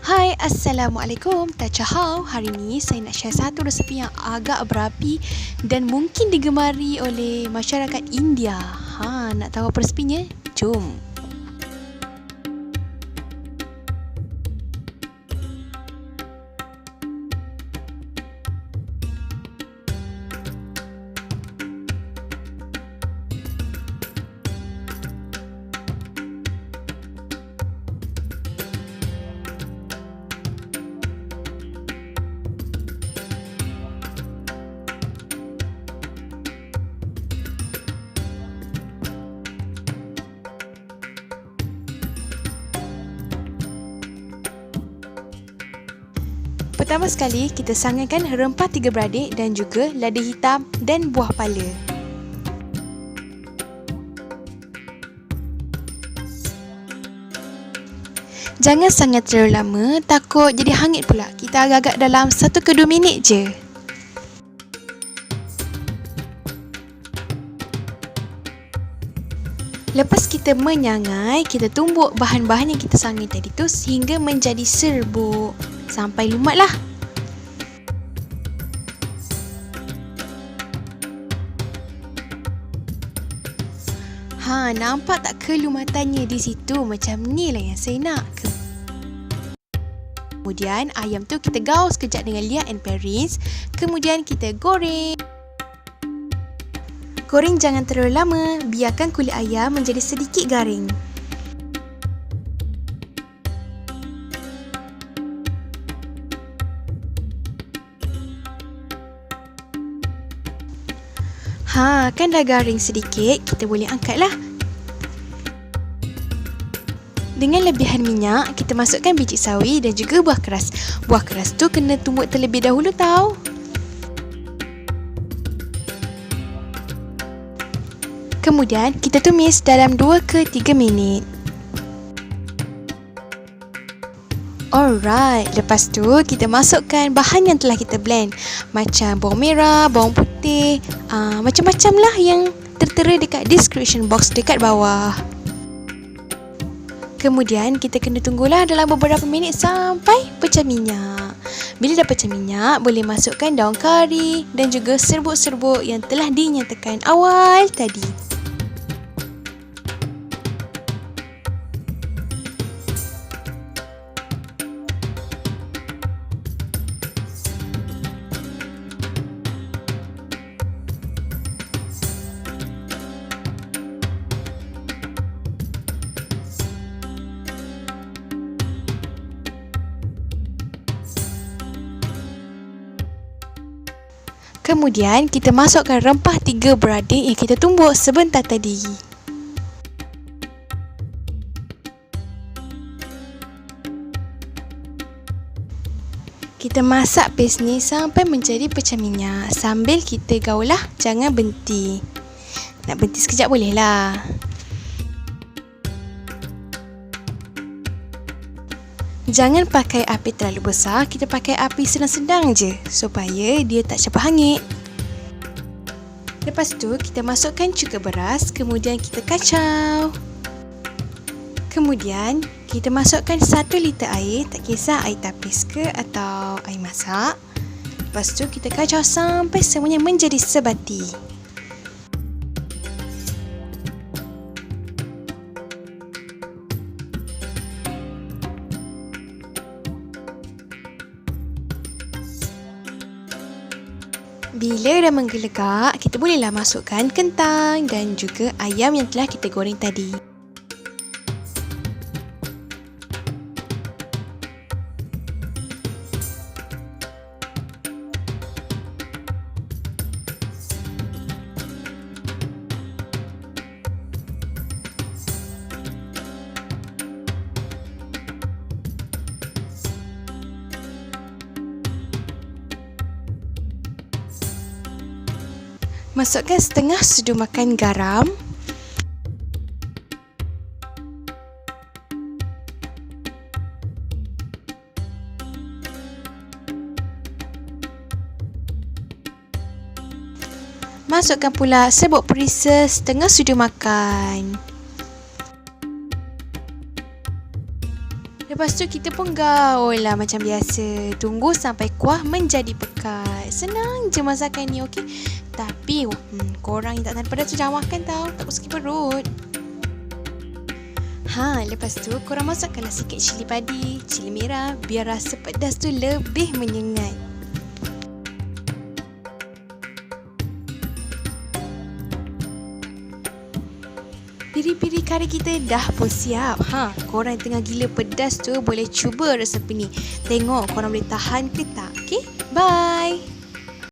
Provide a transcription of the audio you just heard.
Hai, Assalamualaikum. Tachahau. Hari ini saya nak share satu resepi yang agak berapi dan mungkin digemari oleh masyarakat India. Nak tahu apa resepinya? Jom. Pertama sekali, kita sangankan rempah 3 beradik dan juga lada hitam dan buah pala. Jangan sangat terlalu lama, takut jadi hangit pula. Kita agak-agak dalam 1 ke 2 minit je. Lepas kita menyangai, kita tumbuk bahan-bahan yang kita sangai tadi tu sehingga menjadi serbuk. Sampai lumat lah. Nampak tak kelumatannya di situ? Macam ni lah yang saya nak. Kemudian ayam tu kita gaus sekejap dengan liat and perins. Kemudian kita goreng. Goreng jangan terlalu lama. Biarkan kulit ayam menjadi sedikit garing. Kan dah garing sedikit, kita boleh angkat lah. Dengan lebihan minyak, kita masukkan biji sawi dan juga buah keras. Buah keras tu kena tumbuk terlebih dahulu tau. Kemudian, kita tumis dalam 2 ke 3 minit. Alright, lepas tu kita masukkan bahan yang telah kita blend. Macam bawang merah, bawang putih, macam-macam lah yang tertera dekat description box dekat bawah. Kemudian kita kena tunggulah dalam beberapa minit sampai pecah minyak. Bila dah pecah minyak, boleh masukkan daun kari dan juga serbuk-serbuk yang telah dinyatakan awal tadi. Kemudian kita masukkan rempah 3 beradik yang kita tumbuk sebentar tadi. Kita masak paste ni sampai menjadi pecah minyak. Sambil kita gaul lah, jangan berhenti. Nak berhenti sekejap boleh lah. Jangan pakai api terlalu besar, kita pakai api sedang-sedang je supaya dia tak cepat hangit. Lepas tu kita masukkan cuka beras, kemudian kita kacau. Kemudian kita masukkan 1 liter air, tak kisah air tapis ke atau air masak. Lepas tu kita kacau sampai semuanya menjadi sebati. Bila dah menggelegak, kita bolehlah masukkan kentang dan juga ayam yang telah kita goreng tadi. Masukkan setengah sudu makan garam. Masukkan pula serbuk perisa setengah sudu makan. Lepas tu kita pun gaul lah macam biasa. Tunggu sampai kuah menjadi pekat. Senang je masakan ni, okey? Tapi korang yang tak tahan pedas tu jangan makan tau. Tak sakit perut. Lepas tu korang masukkanlah sikit cili padi, cili merah biar rasa pedas tu lebih menyengat. Piri-piri kari kita dah pun siap. Korang yang tengah gila pedas tu boleh cuba resepi ni. Tengok korang boleh tahan ke tak. Okay? Bye!